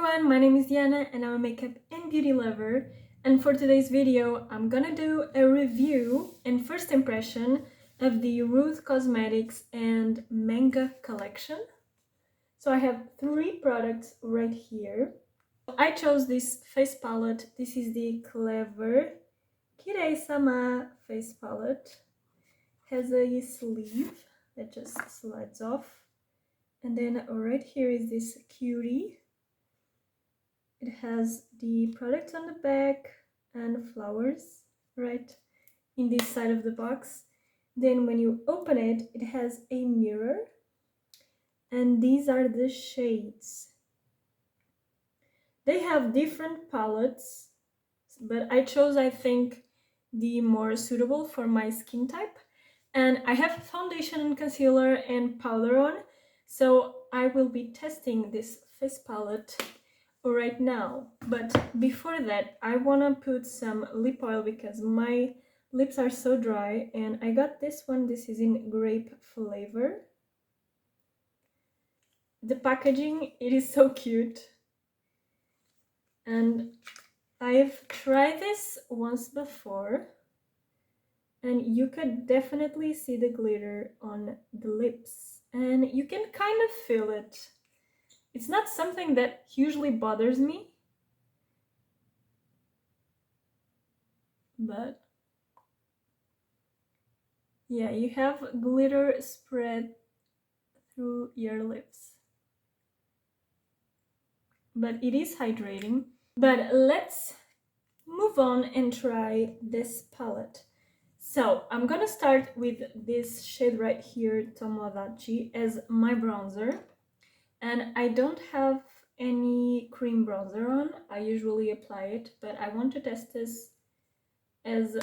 everyone, my name is Diana and I'm a makeup and beauty lover, and for today's video I'm gonna do a review and first impression of the Ruth Cosmetics and Manga Collection. So I have 3 products right here. I chose this face palette. This is the Clever Kirei-sama face palette. Has a sleeve that just slides off, and then right here is this cutie. It has the products on the back and flowers right in this side of the box. Then when you open it, it has a mirror, and these are the shades. They have different palettes, but I chose, I think, the more suitable for my skin type. And I have foundation and concealer and powder on, so I will be testing this face palette right now. But before that, I want to put some lip oil because my lips are so dry, and I got this one. This is in grape flavor. The packaging, it is so cute, and I've tried this once before, and you could definitely see the glitter on the lips, and you can kind of feel it. It's not something that usually bothers me, but yeah, you have glitter spread through your lips. But it is hydrating. But let's move on and try this palette. So I'm gonna start with this shade right here, Tomodachi, as my bronzer. And I don't have any cream bronzer on. I usually apply it, but I want to test this as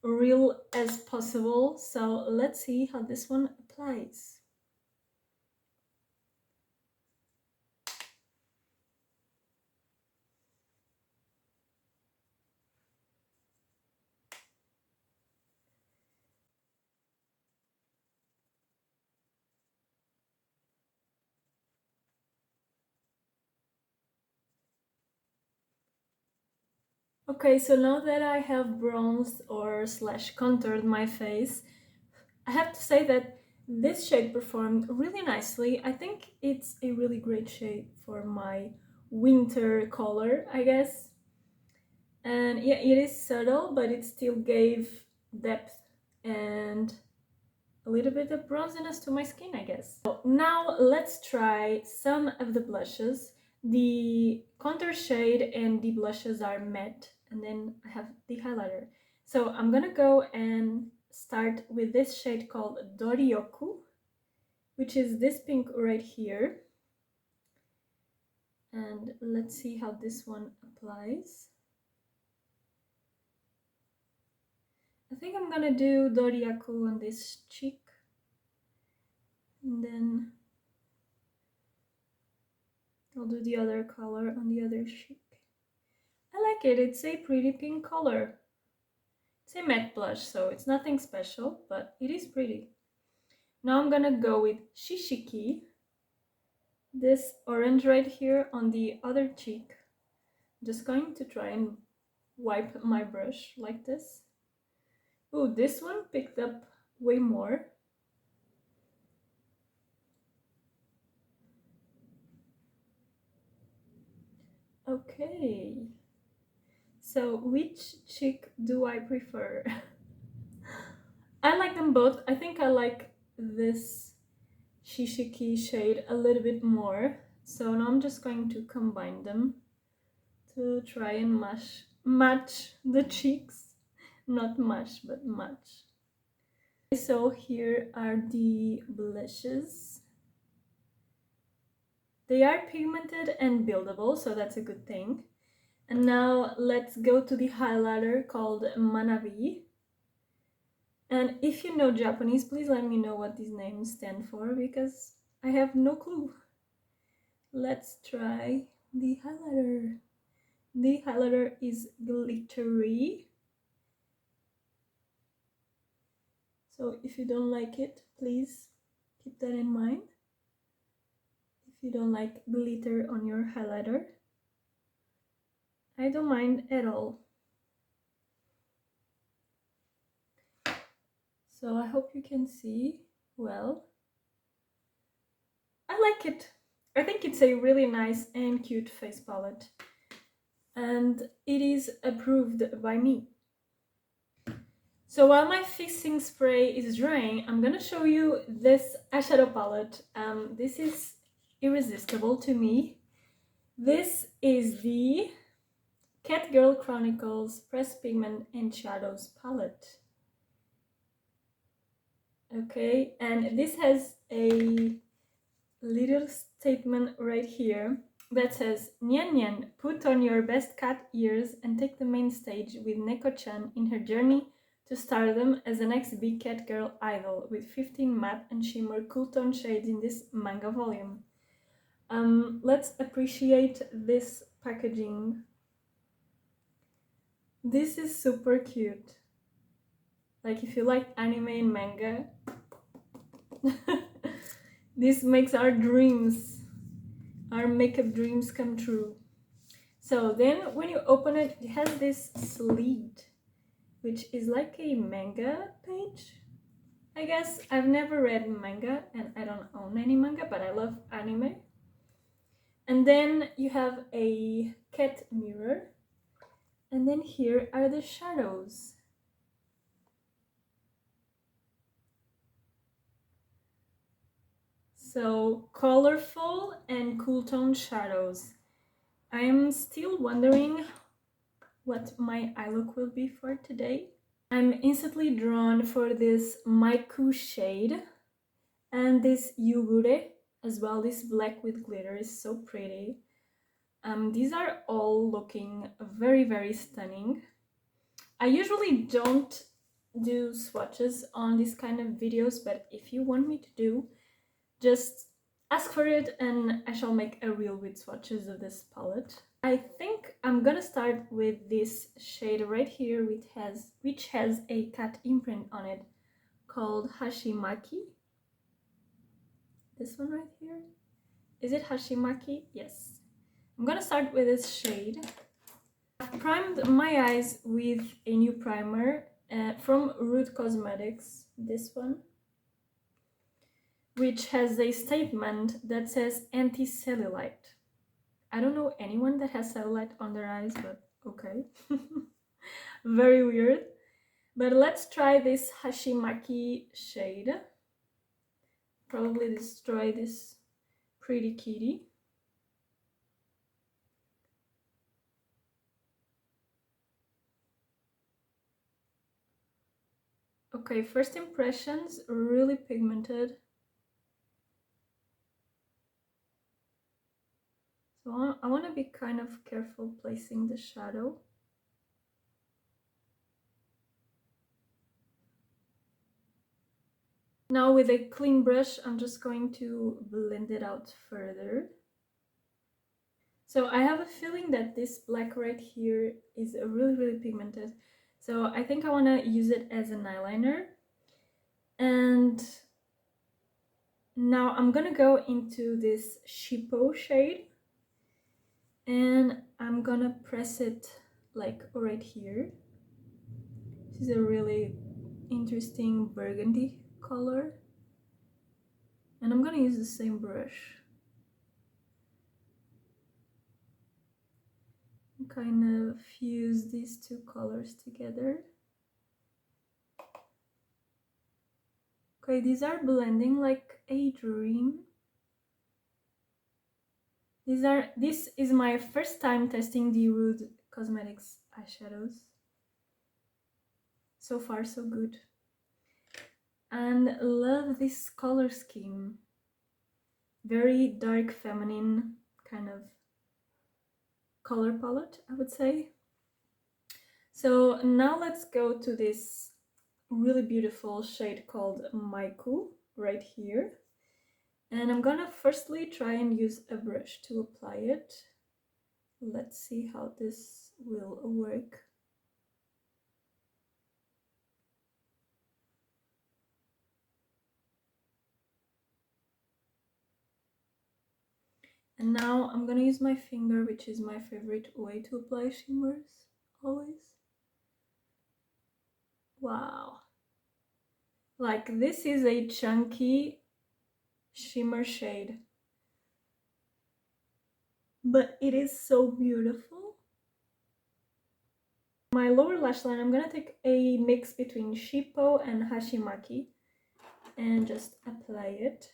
real as possible. So let's see how this one applies. Okay, so now that I have bronzed or slash contoured my face, I have to say that this shade performed really nicely. I think it's a really great shade for my winter color, I guess. And yeah, it is subtle, but it still gave depth and a little bit of bronziness to my skin, I guess. So now let's try some of the blushes. The contour shade and the blushes are matte, and then I have the highlighter. So I'm gonna go and start with this shade called Dorioku, which is this pink right here. And let's see how this one applies. I think I'm gonna do Dorioku on this cheek, and then I'll do the other color on the other cheek. I like it. It's a pretty pink color. It's a matte blush, so it's nothing special, but it is pretty. Now I'm gonna go with Shishiki, this orange right here on the other cheek. Just going to try and wipe my brush like this. Ooh, this one picked up way more. Okay. So which cheek do I prefer? I like them both. I think I like this Shishiki shade a little bit more. So now I'm just going to combine them to try and match the cheeks. Not mash, but match. So here are the blushes. They are pigmented and buildable, so that's a good thing. And now let's go to the highlighter called Manabi. And if you know Japanese, please let me know what these names stand for, because I have no clue. Let's try the highlighter. The highlighter is glittery. So if you don't like it, please keep that in mind. If you don't like glitter on your highlighter. I don't mind at all. So I hope you can see well. I like it. I think it's a really nice and cute face palette. And it is approved by me. So while my fixing spray is drying, I'm gonna show you this eyeshadow palette. This is irresistible to me. This is the Cat Girl Chronicles Press Pigment and Shadows palette. Okay, and this has a little statement right here that says, Nyan Nyan, put on your best cat ears and take the main stage with Neko-chan in her journey to stardom as the next big cat girl idol with 15 matte and shimmer cool tone shades in this manga volume. Let's appreciate this packaging. This is super cute. Like if you like anime and manga, this makes our dreams, our makeup dreams come true. So then when you open it, it has this sleeve, which is like a manga page. I guess I've never read manga and I don't own any manga, but I love anime. And then you have a cat mirror. And then here are the shadows. So colorful and cool tone shadows. I am still wondering what my eye look will be for today. I'm instantly drawn for this Maiku shade and this Yugure as well. This black with glitter is so pretty. These are all looking very, very stunning. I usually don't do swatches on these kind of videos, but if you want me to do, just ask for it and I shall make a reel with swatches of this palette. I think I'm gonna start with this shade right here, which has a cat imprint on it called Hashimaki. This one right here. Is it Hashimaki? Yes. I'm gonna start with this shade. I've primed my eyes with a new primer from Root Cosmetics, this one, which has a statement that says anti-cellulite. I don't know anyone that has cellulite on their eyes, but okay. Very weird. But let's try this Hashimaki shade. Probably destroy this pretty kitty. Okay, first impressions, really pigmented. So I want to be kind of careful placing the shadow. Now with a clean brush, I'm just going to blend it out further. So I have a feeling that this black right here is really, really pigmented. So I think I want to use it as an eyeliner. And now I'm gonna go into this Shippo shade. And I'm gonna press it like right here. This is a really interesting burgundy color. And I'm gonna use the same brush. And kind of fuse these two colors together. Okay, these are blending like a dream. This is my first time testing the Root Cosmetics eyeshadows. So far, so good. And love this color scheme. Very dark feminine kind of color palette, I would say. So now let's go to this really beautiful shade called Maiku right here. And I'm gonna firstly try and use a brush to apply it. Let's see how this will work. And now I'm gonna use my finger, which is my favorite way to apply shimmers, always. Wow. Like, this is a chunky shimmer shade, but it is so beautiful. My lower lash line, I'm gonna take a mix between Shippo and Hashimaki and just apply it.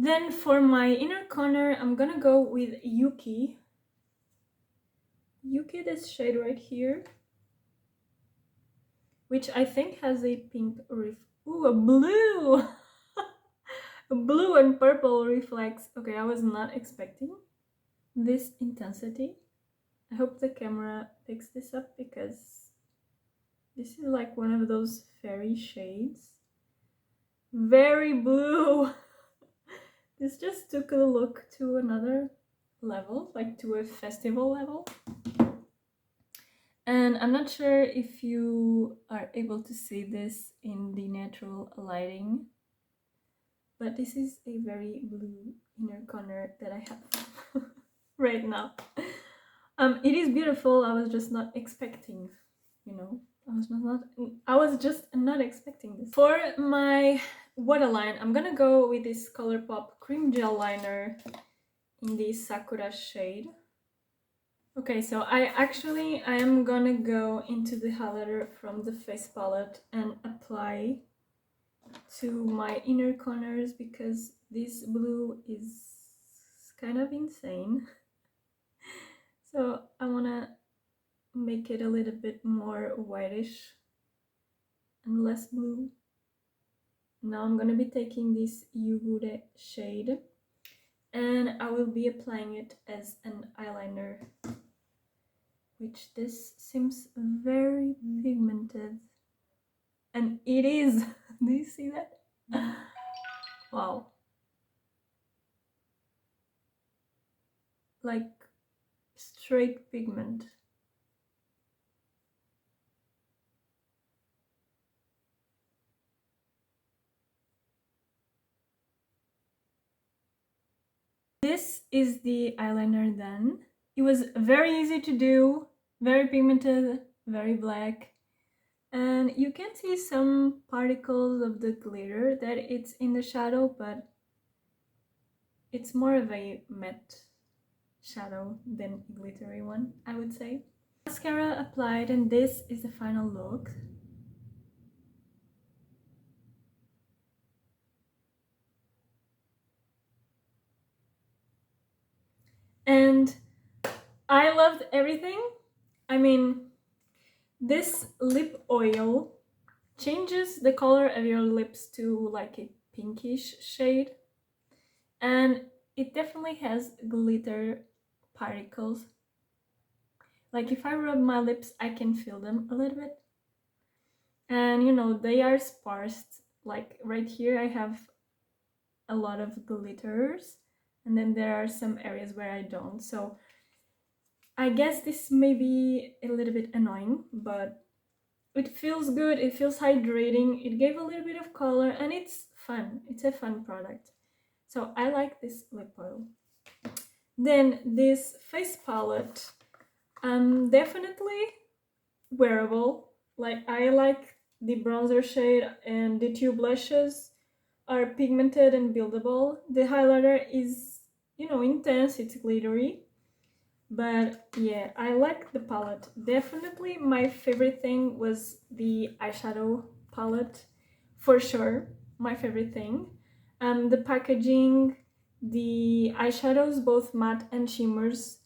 Then for my inner corner, I'm gonna go with Yuki. Yuki, this shade right here, which I think has a pink ooh, a blue! A blue and purple reflex. Okay, I was not expecting this intensity. I hope the camera picks this up because this is like one of those fairy shades. Very blue! This just took the look to another level, like to a festival level. And I'm not sure if you are able to see this in the natural lighting, but this is a very blue inner corner that I have right now. It is beautiful. I was just not expecting, you know, I was just not expecting this. For my waterline, I'm gonna go with this ColourPop cream gel liner in the Sakura shade. Okay, so I am gonna go into the highlighter from the face palette and apply to my inner corners because this blue is kind of insane. So I wanna make it a little bit more whitish and less blue. Now I'm gonna be taking this Yugure shade and I will be applying it as an eyeliner, which this seems very pigmented. And it is! Do you see that? Wow. Like straight pigment. This is the eyeliner then. It was very easy to do, very pigmented, very black. And you can see some particles of the glitter that it's in the shadow, but it's more of a matte shadow than a glittery one, I would say. Mascara applied, and this is the final look. And I loved everything. I mean, this lip oil changes the color of your lips to like a pinkish shade, and it definitely has glitter particles. Like if I rub my lips, I can feel them a little bit. And you know, they are sparse. Like right here I have a lot of glitters, and then there are some areas where I don't. So I guess this may be a little bit annoying, but it feels good, it feels hydrating, it gave a little bit of color, and it's fun. It's a fun product. So I like this lip oil. Then this face palette, definitely wearable. Like I like the bronzer shade, and the two blushes are pigmented and buildable. The highlighter is, you know, intense, it's glittery. But yeah, I like the palette. Definitely my favorite thing was the eyeshadow palette, for sure, my favorite thing. The packaging, the eyeshadows, both matte and shimmers,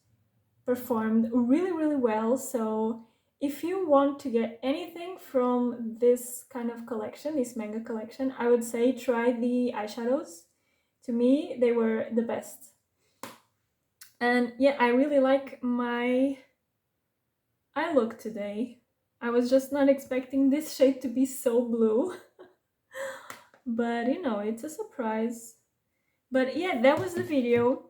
performed really well. So if you want to get anything from this kind of collection, this manga collection, I would say try the eyeshadows. To me, they were the best. And yeah, I really like my eye look today. I was just not expecting this shade to be so blue. But you know, it's a surprise. But yeah, that was the video.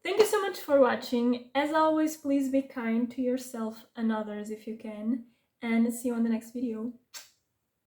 Thank you so much for watching. As always, please be kind to yourself and others if you can. And see you on the next video.